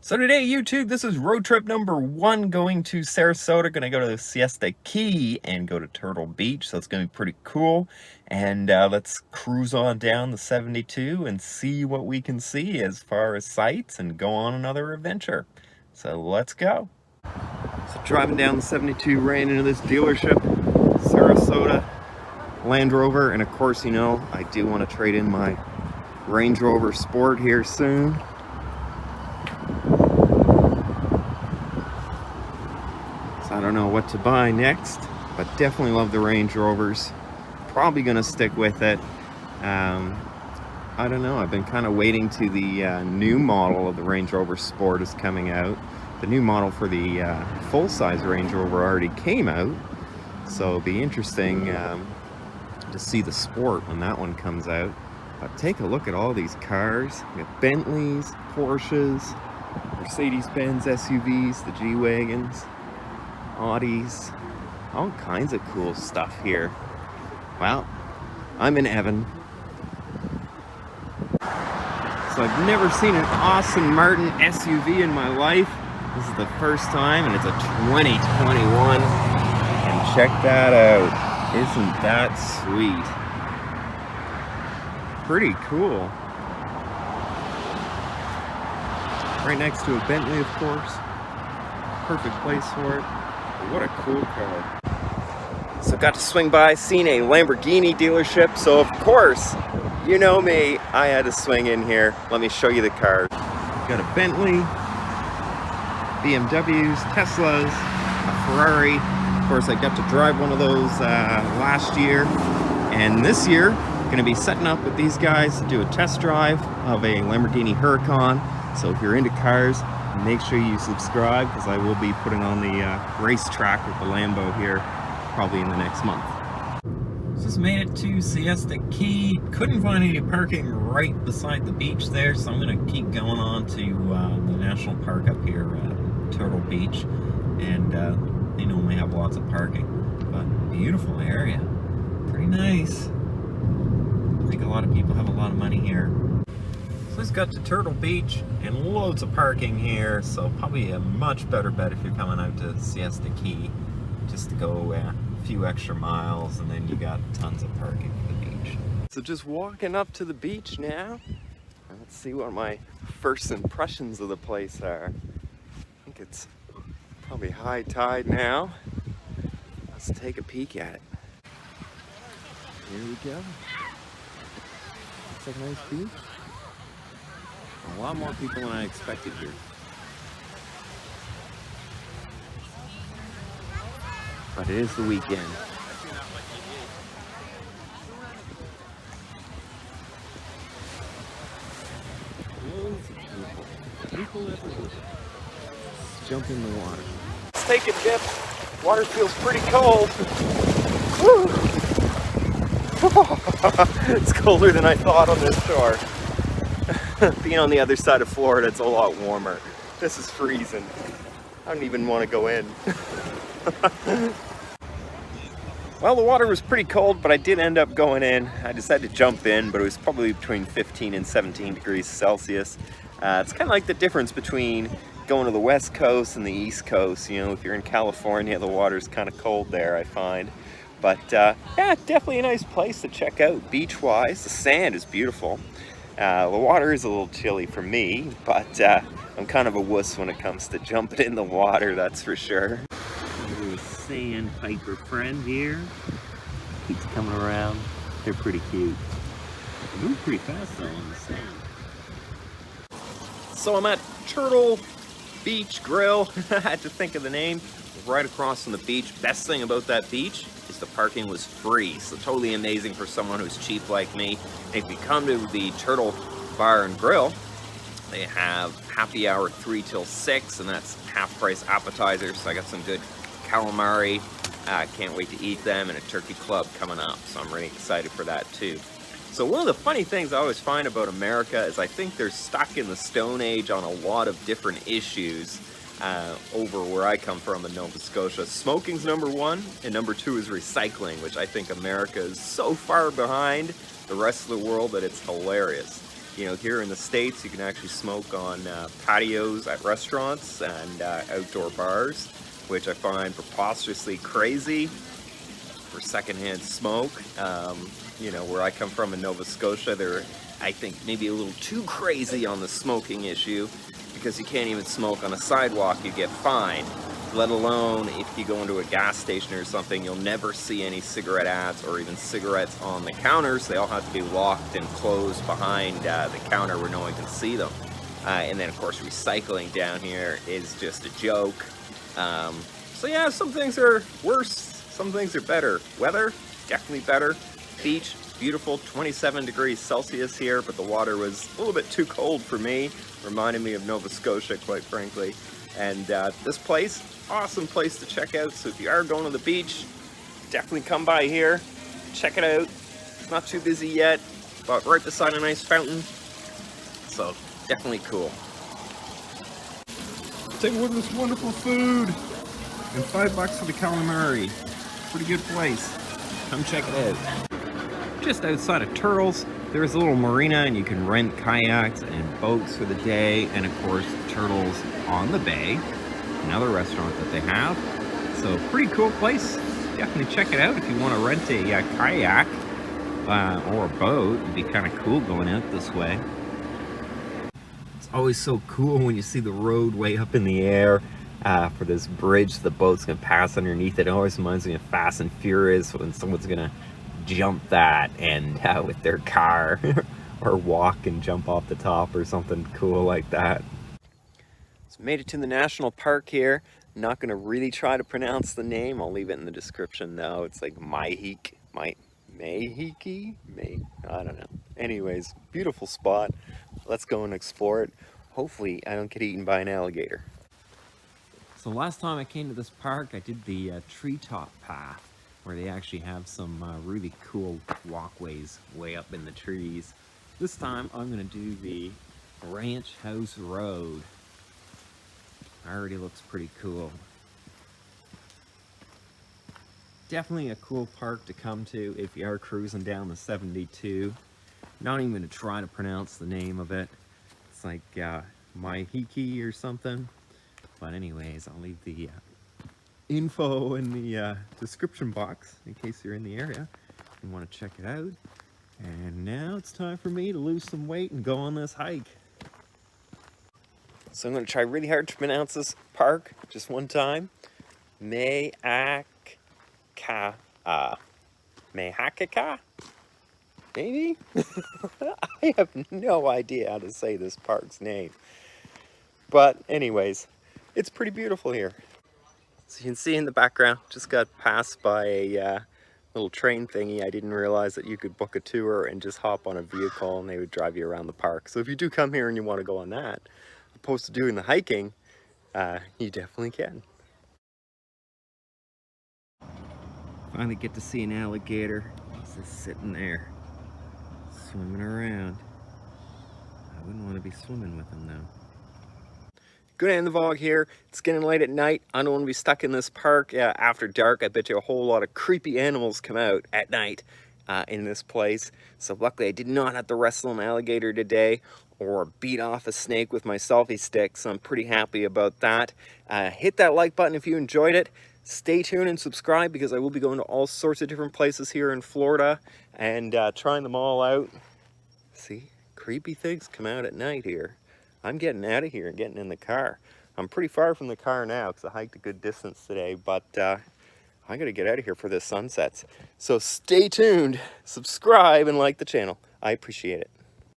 So today, YouTube, this is road trip number 1 going to Sarasota. Gonna go to Siesta Key and go to Turtle Beach, so it's gonna be pretty cool. And let's cruise on down the 72 and see what we can see as far as sights and go on another adventure. So let's go. So driving down the 72, ran into this dealership, Sarasota Land Rover, and of course, you know, I do want to trade in my Range Rover Sport here soon. I don't know what to buy next, but definitely love the Range Rovers. Probably gonna stick with it. I don't know, I've been kind of waiting to the new model of the Range Rover Sport is coming out. The new model for the full-size Range Rover already came out, so it'll be interesting to see the Sport when that one comes out. But take a look at all these cars. We got Bentleys, Porsches, Mercedes-Benz SUVs, the G-Wagons, Audis, all kinds of cool stuff here. Well, I'm in heaven. So I've never seen an Aston Martin SUV in my life. This is the first time, and it's a 2021. And check that out. Isn't that sweet? Pretty cool. Right next to a Bentley, of course. Perfect place for it. What a cool car. So got to swing by, seen a Lamborghini dealership, so of course, you know me, I had to swing in here. Let me show you the cars. Got a Bentley, BMWs, Teslas, a Ferrari. Of course, I got to drive one of those last year, and this year, gonna be setting up with these guys to do a test drive of a Lamborghini Huracan. So if you're into cars, make sure you subscribe, because I will be putting on the racetrack with the Lambo here probably in the next month. Just made it to Siesta Key. Couldn't find any parking right beside the beach there, so I'm going to keep going on to the national park up here at Turtle Beach. And they normally have lots of parking, but beautiful area. Pretty nice. I think a lot of people have a lot of money here. So it's got to Turtle Beach and loads of parking here, so probably a much better bet if you're coming out to Siesta Key, just to go a few extra miles, and then you got tons of parking for the beach. So just walking up to the beach now. Let's see what my first impressions of the place are. I think it's probably high tide now. Let's take a peek at it. Here we go. Looks like a nice beach. A lot more people than I expected here. But it is the weekend. People everywhere. Let's jump in the water. Let's take a dip. Water feels pretty cold. Woo! It's colder than I thought on this shore. Being on the other side of Florida, it's a lot warmer. This is freezing. I don't even want to go in. Well, the water was pretty cold, but I did end up going in. I decided to jump in, but it was probably between 15 and 17 degrees Celsius. It's kind of like the difference between going to the West Coast and the East Coast. You know, if you're in California, the water's kind of cold there, I find. But yeah, definitely a nice place to check out beach-wise. The sand is beautiful. The water is a little chilly for me, but I'm kind of a wuss when it comes to jumping in the water, that's for sure. A little sandpiper friend here. Keeps coming around. They're pretty cute. They move pretty fast though on the sand. So I'm at Turtle Beach Grill. I had to think of the name. Right across from the beach. Best thing about that beach is the parking was free, so totally amazing for someone who's cheap like me. And if you come to the Turtle Bar and Grill, they have happy hour 3 till 6, and that's half price appetizers. So I got some good calamari. Can't wait to eat them, and a turkey club coming up, so I'm really excited for that too. So one of the funny things I always find about America is I think they're stuck in the Stone Age on a lot of different issues. Over where I come from in Nova Scotia. Smoking's #1, and #2 is recycling, which I think America is so far behind the rest of the world that it's hilarious. You know, here in the States, you can actually smoke on patios at restaurants and outdoor bars, which I find preposterously crazy for secondhand smoke. You know, where I come from in Nova Scotia, they're, I think, maybe a little too crazy on the smoking issue, because you can't even smoke on a sidewalk, you get fined. Let alone if you go into a gas station or something, you'll never see any cigarette ads or even cigarettes on the counters. They all have to be locked and closed behind the counter where no one can see them. And then of course recycling down here is just a joke. So yeah, some things are worse, some things are better. Weather, definitely better. Beach, beautiful, 27 degrees Celsius here, but the water was a little bit too cold for me. Reminded me of Nova Scotia, quite frankly. And this place, awesome place to check out. So if you are going to the beach, definitely come by here, check it out. It's not too busy yet, but right beside a nice fountain. So definitely cool. Take a look at this wonderful food. And $5 for the calamari. Pretty good place. Come check it out. Just outside of Turtles, there's a little marina, and you can rent kayaks and boats for the day. And of course, Turtles on the Bay, another restaurant that they have. So pretty cool place. Definitely check it out if you want to rent a kayak or a boat. It'd be kind of cool going out this way. It's always so cool when you see the road way up in the air for this bridge the boats can pass underneath it. It always reminds me of Fast and Furious when someone's gonna jump that and with their car or walk and jump off the top or something cool like that. So made it to the national park here. I'm not gonna really try to pronounce the name. I'll leave it in the description though. It's like Myakka, I don't know. Anyways, beautiful spot. Let's go and explore it. Hopefully I don't get eaten by an alligator. So last time I came to this park, I did the treetop path, where they actually have some really cool walkways way up in the trees. This time I'm going to do the Ranch House Road. Already looks pretty cool. Definitely a cool park to come to if you are cruising down the 72. Not even going to try to pronounce the name of it. It's like Myakka or something. But anyways, I'll leave the info in the description box in case you're in the area and want to check it out. And now it's time for me to lose some weight and go on this hike. So I'm going to try really hard to pronounce this park just one time. Myakka. Myakka? Maybe? I have no idea how to say this park's name. But anyways, it's pretty beautiful here. So you can see in the background, just got passed by a little train thingy. I didn't realize that you could book a tour and just hop on a vehicle and they would drive you around the park. So if you do come here and you want to go on that, opposed to doing the hiking, you definitely can. Finally get to see an alligator. He's just sitting there, swimming around. I wouldn't want to be swimming with him though. Good end of the vlog here. It's getting late at night. I don't want to be stuck in this park after dark. I bet you a whole lot of creepy animals come out at night in this place. So luckily I did not have to wrestle an alligator today or beat off a snake with my selfie stick. So I'm pretty happy about that. Hit that like button if you enjoyed it. Stay tuned and subscribe because I will be going to all sorts of different places here in Florida and trying them all out. See, creepy things come out at night here. I'm getting out of here and getting in the car. I'm pretty far from the car now because I hiked a good distance today, but I gotta get out of here for the sunsets. So stay tuned, subscribe, and like the channel. I appreciate it.